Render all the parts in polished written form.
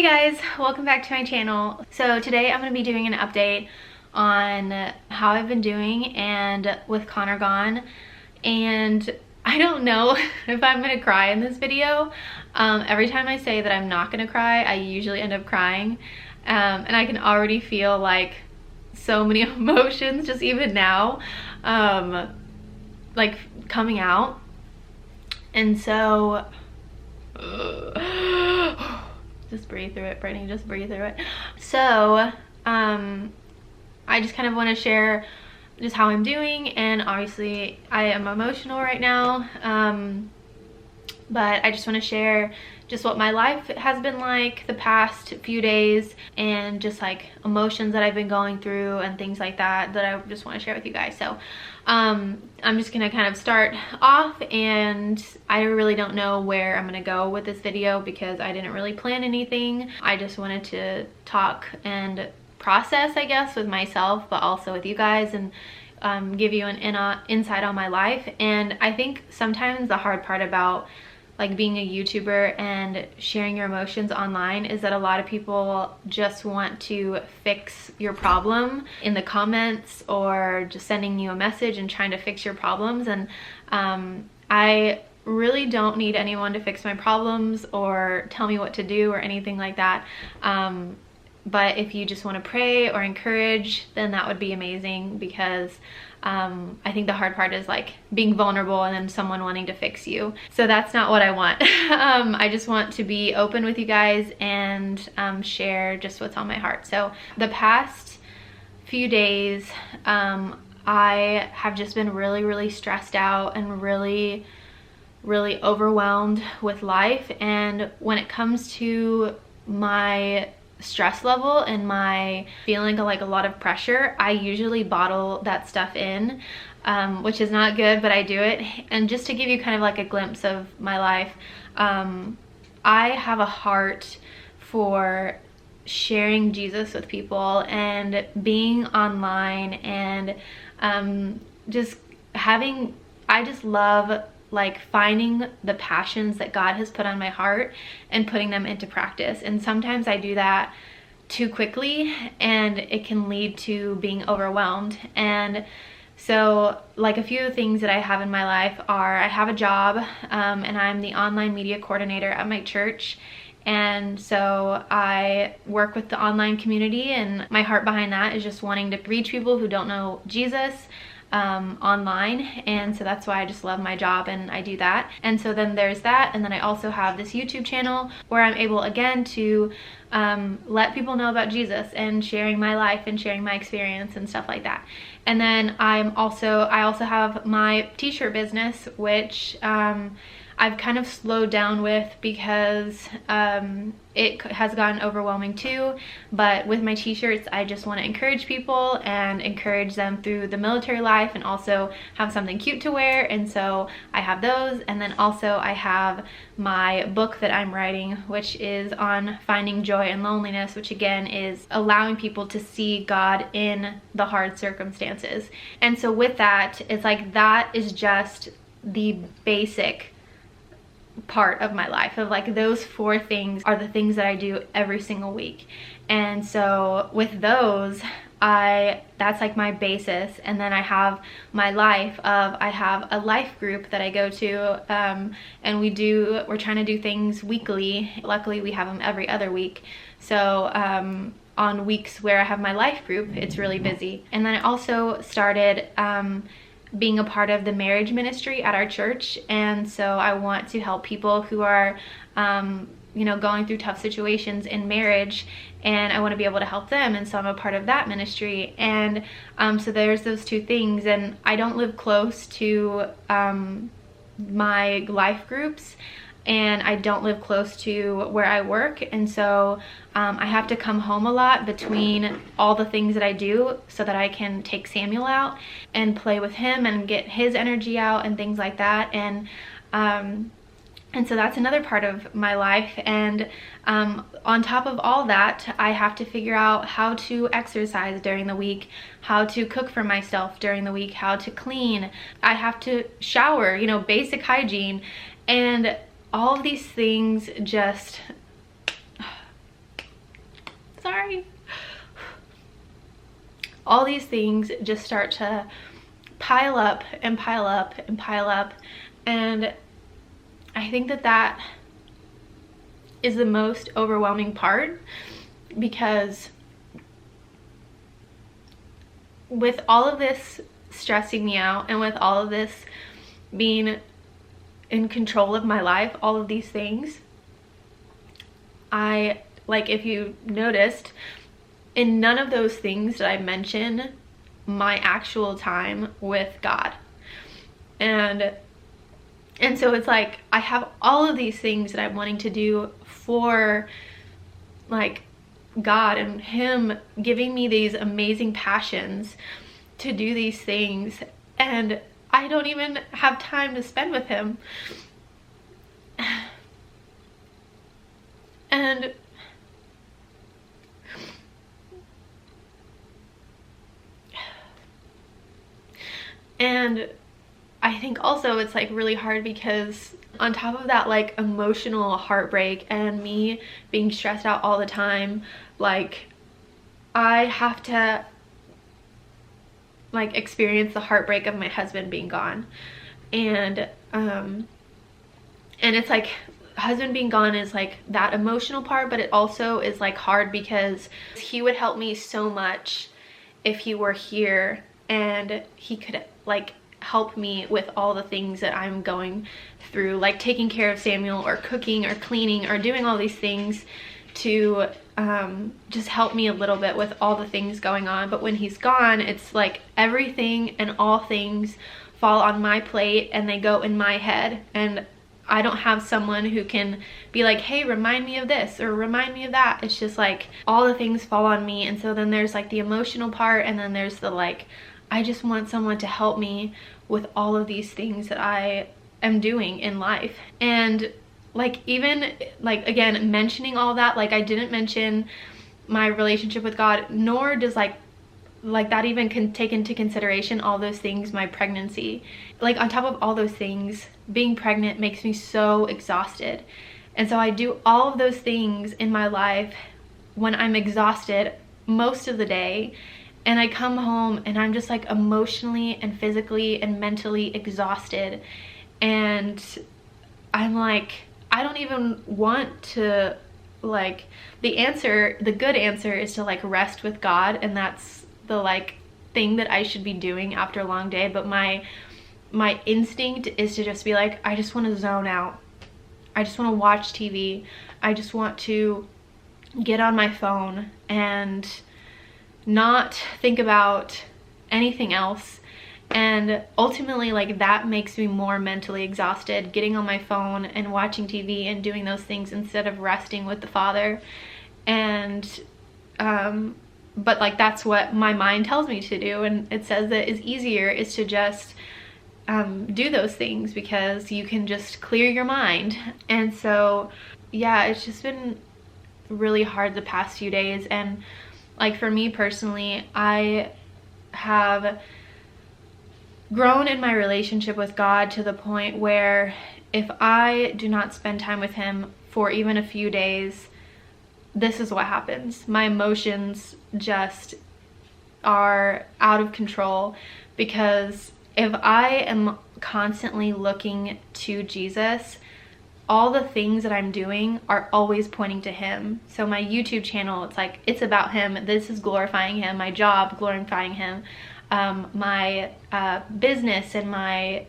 guys, welcome back to my channel. So today I'm going to be doing an update on how I've been doing and with Connor gone, and I don't know if I'm going to cry in this video. Every time I say that I'm not going to cry, I usually end up crying, and I can already feel like so many emotions just even now like coming out. And so just breathe through it, Brittany, just breathe through it. So I just kind of want to share just how I'm doing, and obviously I am emotional right now, but I just want to share just what my life has been like the past few days, and just like emotions that I've been going through and things like that I just want to share with you guys. So I'm just gonna kind of start off, and I really don't know where I'm gonna go with this video because I didn't really plan anything. I just wanted to talk and process, I guess, with myself, but also with you guys, and give you an insight on my life. And I think sometimes the hard part about like being a YouTuber and sharing your emotions online is that a lot of people just want to fix your problem in the comments, or just sending you a message and trying to fix your problems. And I really don't need anyone to fix my problems or tell me what to do or anything like that. But if you just want to pray or encourage, then that would be amazing, because I think the hard part is like being vulnerable and then someone wanting to fix you. So that's not what I want. I just want to be open with you guys and share just what's on my heart. So the past few days, I have just been really stressed out and really overwhelmed with life. And when it comes to my stress level and my feeling like a lot of pressure, I usually bottle that stuff in, which is not good, but I do it. And just to give you kind of like a glimpse of my life, I have a heart for sharing Jesus with people and being online, and I just love like finding the passions that God has put on my heart and putting them into practice. And sometimes I do that too quickly, and it can lead to being overwhelmed. And so like a few things that I have in my life are, I have a job, and I'm the online media coordinator at my church. And so I work with the online community, and my heart behind that is just wanting to reach people who don't know Jesus online. And so that's why I just love my job and I do that. And so then there's that, and then I also have this YouTube channel where I'm able again to let people know about Jesus and sharing my life and sharing my experience and stuff like that. And then I also have my t-shirt business, which I've kind of slowed down with because it has gotten overwhelming too. But with my t-shirts, I just want to encourage people and encourage them through the military life, and also have something cute to wear. And so I have those. And then also I have my book that I'm writing, which is on finding joy in loneliness, which again is allowing people to see God in the hard circumstances. And so with that, it's like that is just the basic part of my life. Of like those 4 things are the things that I do every single week. And so with those, that's like my basis. And then I have my life of, I have a life group that I go to, and we're trying to do things weekly. Luckily we have them every other week. So on weeks where I have my life group, it's really busy. And then I also started being a part of the marriage ministry at our church. And so I want to help people who are going through tough situations in marriage, and I want to be able to help them. And so I'm a part of that ministry. And so there's those 2 things. And I don't live close to my life groups, and I don't live close to where I work. And so I have to come home a lot between all the things that I do, so that I can take Samuel out and play with him and get his energy out and things like that. And so that's another part of my life. And on top of all that, I have to figure out how to exercise during the week, how to cook for myself during the week, how to clean. I have to shower, basic hygiene. And all of these things just sorry. All these things just start to pile up and pile up and pile up. And I think that that is the most overwhelming part, because with all of this stressing me out and with all of this being in control of my life, all of these things, I, like, if you noticed, in none of those things did I mention my actual time with God. And so it's like I have all of these things that I'm wanting to do for, like, God and Him giving me these amazing passions to do these things, and I don't even have time to spend with Him. And I think also it's like really hard because on top of that, like, emotional heartbreak and me being stressed out all the time, like, I have to, like, experience the heartbreak of my husband being gone. And it's like, husband being gone is like that emotional part, but it also is like hard because he would help me so much if he were here, and he could, like, help me with all the things that I'm going through, like taking care of Samuel or cooking or cleaning or doing all these things to just help me a little bit with all the things going on. But when he's gone, it's like everything and all things fall on my plate and they go in my head, and I don't have someone who can be like, hey, remind me of this or remind me of that. It's just like all the things fall on me. And so then there's like the emotional part, and then there's the, like, I just want someone to help me with all of these things that I am doing in life. And like, even like, again, mentioning all that, like, I didn't mention my relationship with God, nor does like that even can take into consideration all those things, my pregnancy. Like, on top of all those things, being pregnant makes me so exhausted. And so I do all of those things in my life when I'm exhausted most of the day, and I come home and I'm just like emotionally and physically and mentally exhausted, and I'm like, I don't even want to, like, the good answer is to like rest with God, and that's the like thing that I should be doing after a long day. But my instinct is to just be like, I just want to zone out. I just want to watch TV. I just want to get on my phone and not think about anything else. And ultimately, like, that makes me more mentally exhausted, getting on my phone and watching TV and doing those things instead of resting with the Father. And but like, that's what my mind tells me to do, and it says that it's easier is to just do those things because you can just clear your mind. And so yeah, it's just been really hard the past few days. And like, for me personally, I have grown in my relationship with God to the point where if I do not spend time with Him for even a few days, this is what happens. My emotions just are out of control, because if I am constantly looking to Jesus, all the things that I'm doing are always pointing to Him. So my YouTube channel, it's like, it's about Him. This is glorifying Him. My job, glorifying Him. My business and my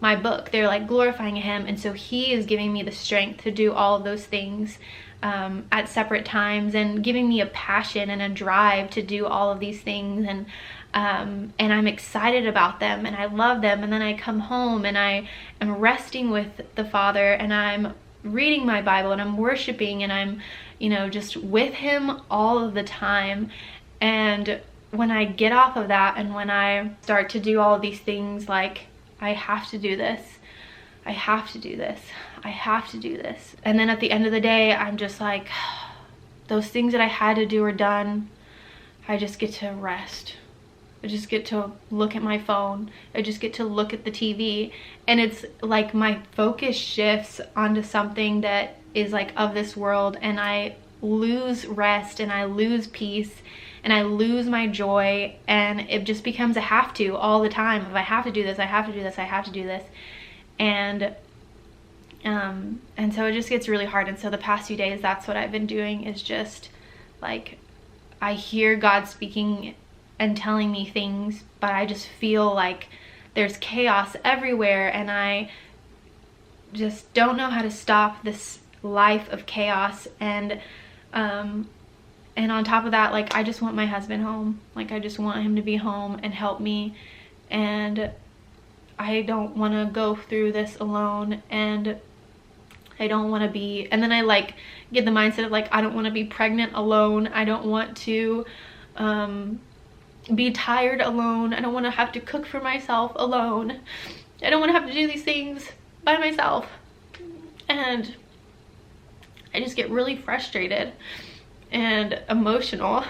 book, they're like glorifying Him. And so He is giving me the strength to do all of those things at separate times, and giving me a passion and a drive to do all of these things. And I'm excited about them and I love them. And then I come home and I am resting with the Father, and I'm reading my Bible, and I'm worshiping, and I'm, you know, just with Him all of the time. And when I get off of that, and when I start to do all of these things, like, I have to do this, I have to do this, I have to do this. And then at the end of the day, I'm just like, those things that I had to do are done. I just get to rest. I just get to look at my phone. I just get to look at the TV. And it's like my focus shifts onto something that is like of this world, and I lose rest and I lose peace and I lose my joy, and it just becomes a have to all the time. If I have to do this, I have to do this, I have to do this. And so it just gets really hard. And so the past few days, that's what I've been doing, is just like, I hear God speaking and telling me things, but I just feel like there's chaos everywhere, and I just don't know how to stop this life of chaos. And on top of that, like, I just want my husband home. Like, I just want him to be home and help me, and I don't want to go through this alone, and I don't want to be, and then I like get the mindset of like, I don't want to be pregnant alone. I don't want to be tired alone. I don't want to have to cook for myself alone. I don't want to have to do these things by myself. And I just get really frustrated and emotional.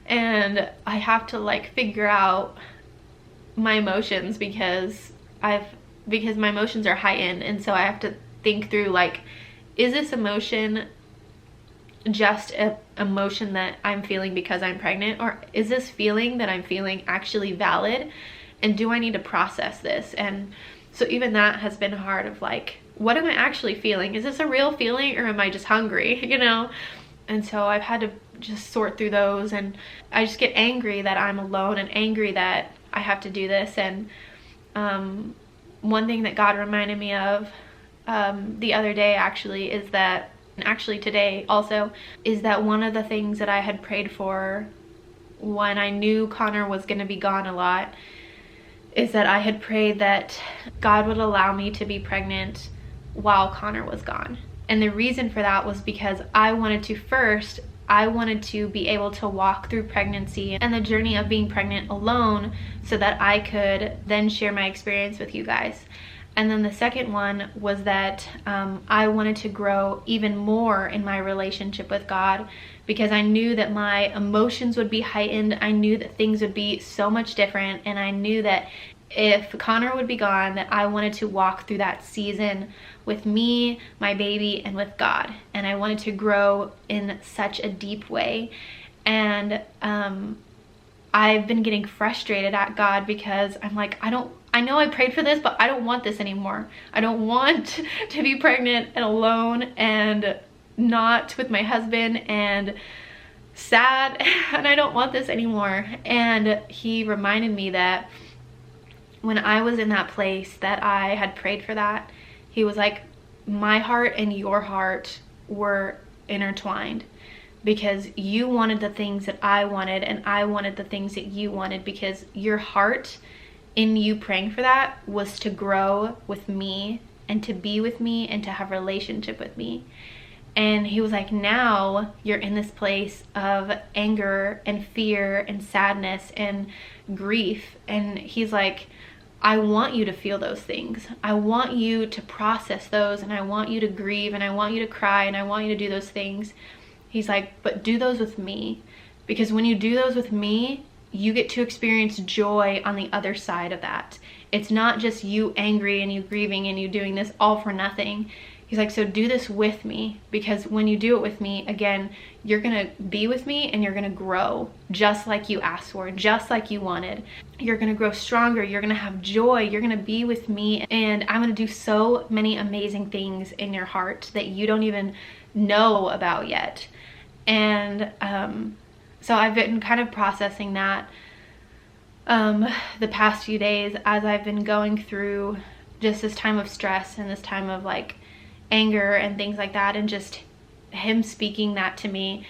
And I have to like figure out my emotions, because my emotions are heightened, and so I have to think through, like, is this emotion just an emotion that I'm feeling because I'm pregnant, or is this feeling that I'm feeling actually valid, and do I need to process this? And so even that has been hard, of like, what am I actually feeling? Is this a real feeling, or am I just hungry, you know? And so I've had to just sort through those, and I just get angry that I'm alone and angry that I have to do this. And one thing that God reminded me of the other day, actually, is that, and actually today also, is that one of the things that I had prayed for when I knew Connor was going to be gone a lot, is that I had prayed that God would allow me to be pregnant while Connor was gone. And the reason for that was because I wanted to be able to walk through pregnancy and the journey of being pregnant alone, so that I could then share my experience with you guys. And then the second one was that I wanted to grow even more in my relationship with God, because I knew that my emotions would be heightened. I knew that things would be so much different, and I knew that if Connor would be gone, that I wanted to walk through that season with me, my baby, and with God. And I wanted to grow in such a deep way. And I've been getting frustrated at God, because I'm like, I know I prayed for this, but I don't want this anymore. I don't want to be pregnant and alone and not with my husband and sad, and I don't want this anymore. And he reminded me that when I was in that place that I had prayed for that, he was like, my heart and your heart were intertwined, because you wanted the things that I wanted, and I wanted the things that you wanted, because your heart in you praying for that was to grow with me and to be with me and to have a relationship with me. And he was like, now you're in this place of anger and fear and sadness and grief. And he's like, I want you to feel those things. I want you to process those, and I want you to grieve, and I want you to cry, and I want you to do those things. He's like, but do those with me, because when you do those with me, you get to experience joy on the other side of that. It's not just you angry and you grieving and you doing this all for nothing. He's like, so do this with me, because when you do it with me, again, you're gonna be with me and you're gonna grow just like you asked for, just like you wanted. You're gonna grow stronger, you're gonna have joy, you're gonna be with me, and I'm gonna do so many amazing things in your heart that you don't even know about yet. And so I've been kind of processing that the past few days, as I've been going through just this time of stress and this time of like anger and things like that, and just him speaking that to me.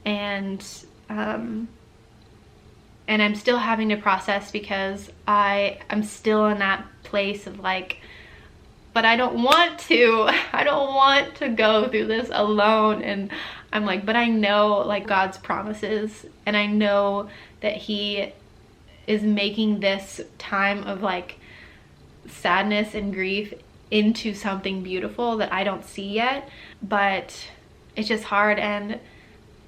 And I'm still having to process, because I'm still in that place of like, but I don't want to go through this alone. And I'm like, but I know like God's promises, and I know that he is making this time of like sadness and grief into something beautiful that I don't see yet. But it's just hard, and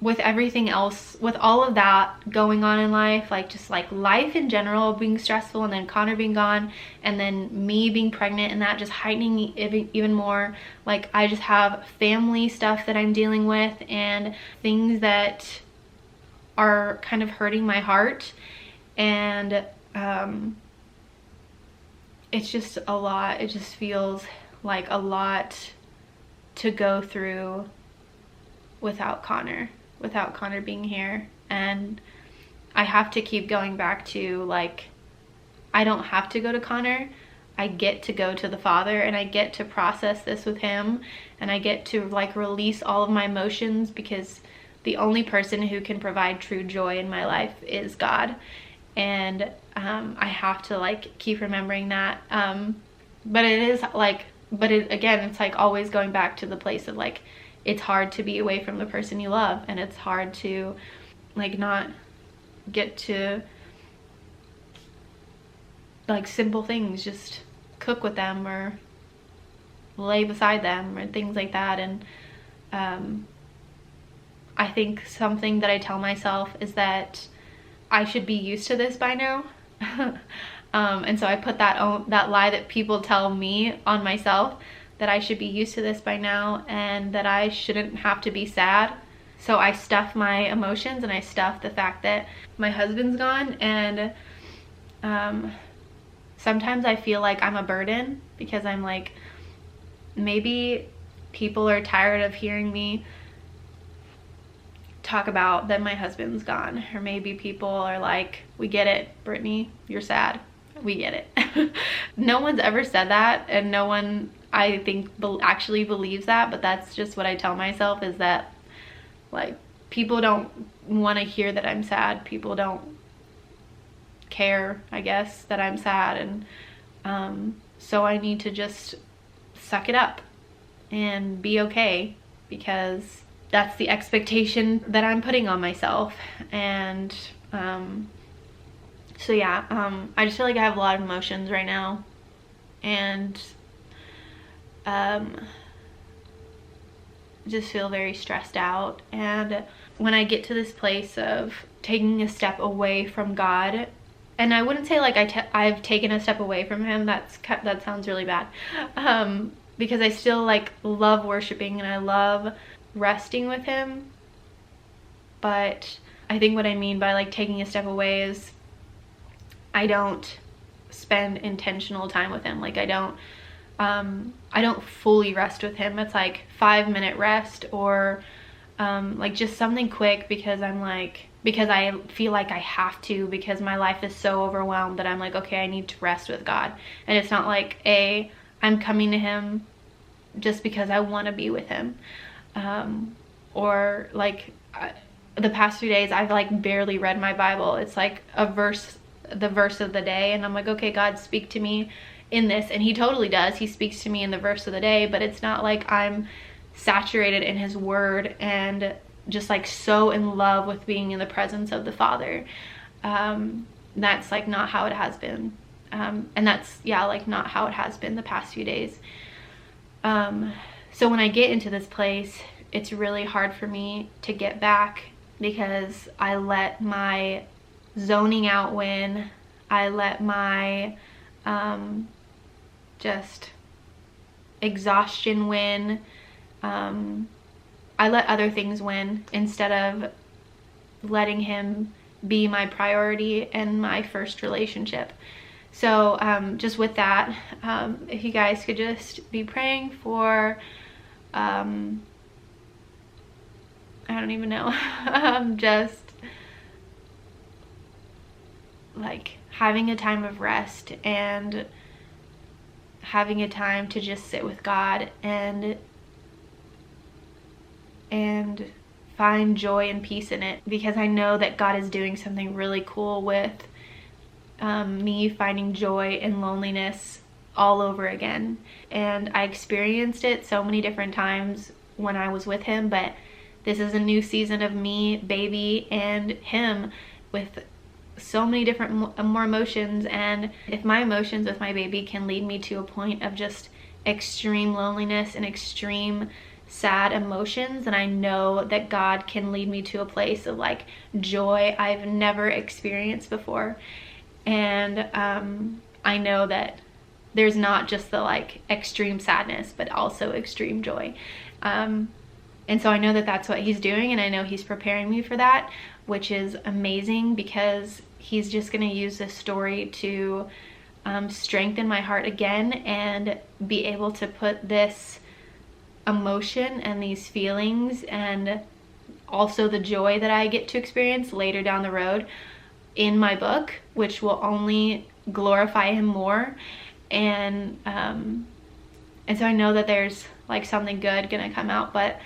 with everything else, with all of that going on in life, like just like life in general being stressful, and then Connor being gone, and then me being pregnant, and that just heightening even more. Like I just have family stuff that I'm dealing with, and things that are kind of hurting my heart, and it's just a lot. It just feels like a lot to go through without Connor being here. And I have to keep going back to, like, I don't have to go to Connor. I get to go to the Father, and I get to process this with him, and I get to like release all of my emotions, because the only person who can provide true joy in my life is God. And I have to like keep remembering that. But it is like, again, it's like always going back to the place of like, it's hard to be away from the person you love, and it's hard to like not get to like simple things, just cook with them or lay beside them or things like that. And I think something that I tell myself is that I should be used to this by now. And so I put that lie that people tell me on myself, that I should be used to this by now, and that I shouldn't have to be sad. So I stuff my emotions, and I stuff the fact that my husband's gone. And sometimes I feel like I'm a burden, because I'm like, maybe people are tired of hearing me talk about that my husband's gone. Or maybe people are like, we get it, Brittany, you're sad. We get it. No one's ever said that, and no one, I think, actually believes that, but that's just what I tell myself, is that like people don't want to hear that I'm sad. People don't care, I guess, that I'm sad. And so I need to just suck it up and be okay, because that's the expectation that I'm putting on myself. And so yeah, I just feel like I have a lot of emotions right now, and just feel very stressed out. And when I get to this place of taking a step away from God, and I wouldn't say like I've taken a step away from him, that sounds really bad, because I still like love worshiping and I love resting with him. But I think what I mean by like taking a step away is I don't spend intentional time with him. Like I don't fully rest with him. It's like 5-minute rest, or like just something quick, because I feel like I have to, because my life is so overwhelmed that I'm like, okay, I need to rest with God. And it's not like I'm coming to him just because I want to be with him. Or like the past few days I've like barely read my Bible. It's like the verse of the day, and I'm like, okay, God, speak to me in this. And he totally does. He speaks to me in the verse of the day, but it's not like I'm saturated in his word and just like so in love with being in the presence of the Father. That's like not how it has been. And that's, yeah, like not how it has been the past few days. So when I get into this place, it's really hard for me to get back, because I let my zoning out win. I let my just exhaustion win. I let other things win instead of letting him be my priority and my first relationship. So just with that, if you guys could just be praying for I don't even know, just like having a time of rest and having a time to just sit with God and find joy and peace in it, because I know that God is doing something really cool with me finding joy in loneliness all over again. And I experienced it so many different times when I was with him, but this is a new season of me, baby, and him, with so many different more emotions. And if my emotions with my baby can lead me to a point of just extreme loneliness and extreme sad emotions, and I know that God can lead me to a place of like joy I've never experienced before. And I know that there's not just the like extreme sadness, but also extreme joy. And so I know that that's what he's doing, and I know he's preparing me for that, which is amazing, because he's just going to use this story to strengthen my heart again and be able to put this emotion and these feelings and also the joy that I get to experience later down the road in my book, which will only glorify him more. And so I know that there's like something good gonna come out, but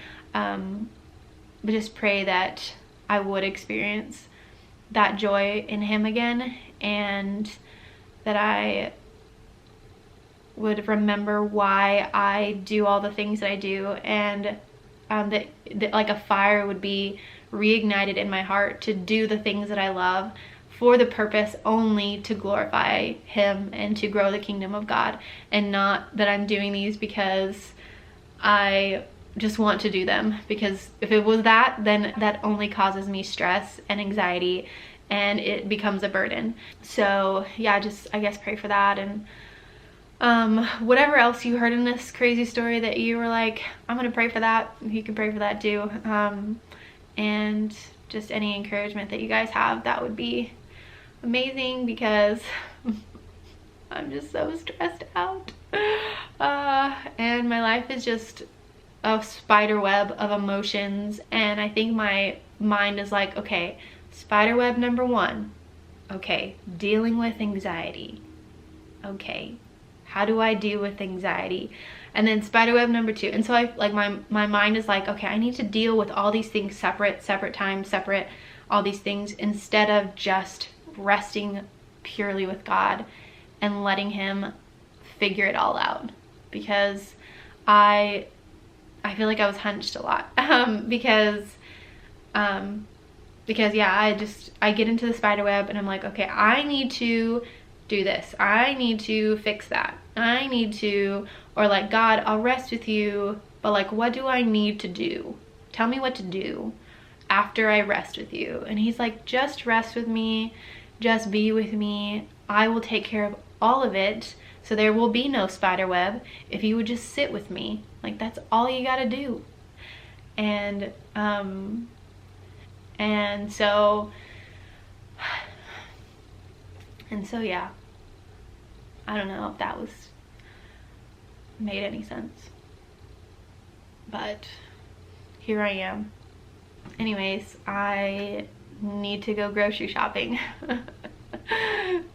just pray that I would experience that joy in him again, and that I would remember why I do all the things that I do, and that like a fire would be reignited in my heart to do the things that I love for the purpose only to glorify him and to grow the kingdom of God, and not that I'm doing these because I just want to do them, because if it was that, then that only causes me stress and anxiety, and it becomes a burden. So yeah, just I guess pray for that. And whatever else you heard in this crazy story that you were like, I'm gonna pray for that, you can pray for that too. And just any encouragement that you guys have, that would be amazing, because I'm just so stressed out. And my life is just a spider web of emotions, and I think my mind is like, okay, spider web number 1, okay, dealing with anxiety. Okay, how do I deal with anxiety? And then spider web number 2. And so I like my mind is like, okay, I need to deal with all these things separate time, separate all these things, instead of just resting purely with God and letting him figure it all out. Because I feel like I was hunched a lot. Because yeah, I get into the spider web and I'm like, okay, I need to do this, I need to fix that, I need to, or like, God, I'll rest with you, but like, what do I need to do? Tell me what to do after I rest with you. And he's like, just rest with me, just be with me, I will take care of all of it, so there will be no spider web if you would just sit with me. Like, that's all you gotta do. And so yeah, I don't know if that made any sense, but here I am. Anyways, I need to go grocery shopping.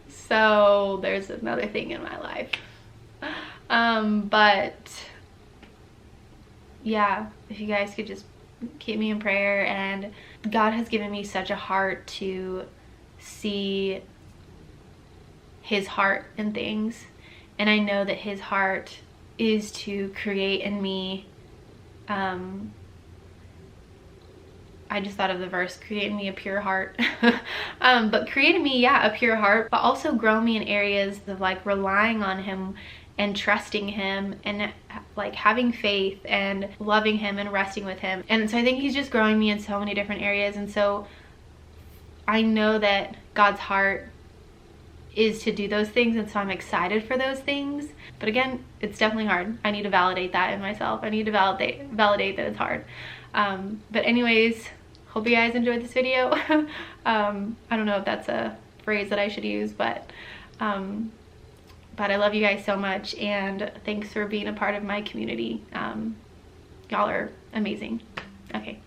So there's another thing in my life. But yeah, if you guys could just keep me in prayer. And God has given me such a heart to see his heart in things, and I know that his heart is to create in me, I just thought of the verse, create in me a pure heart. But create in me, yeah, a pure heart, but also grow me in areas of like relying on him and trusting him, and like having faith and loving him and resting with him. And so I think he's just growing me in so many different areas. And so I know that God's heart is to do those things, and so I'm excited for those things. But again, it's definitely hard. I need to validate that in myself. I need to validate that it's hard. But anyways, hope you guys enjoyed this video. I don't know if that's a phrase that I should use, but I love you guys so much, and thanks for being a part of my community. Y'all are amazing. Okay.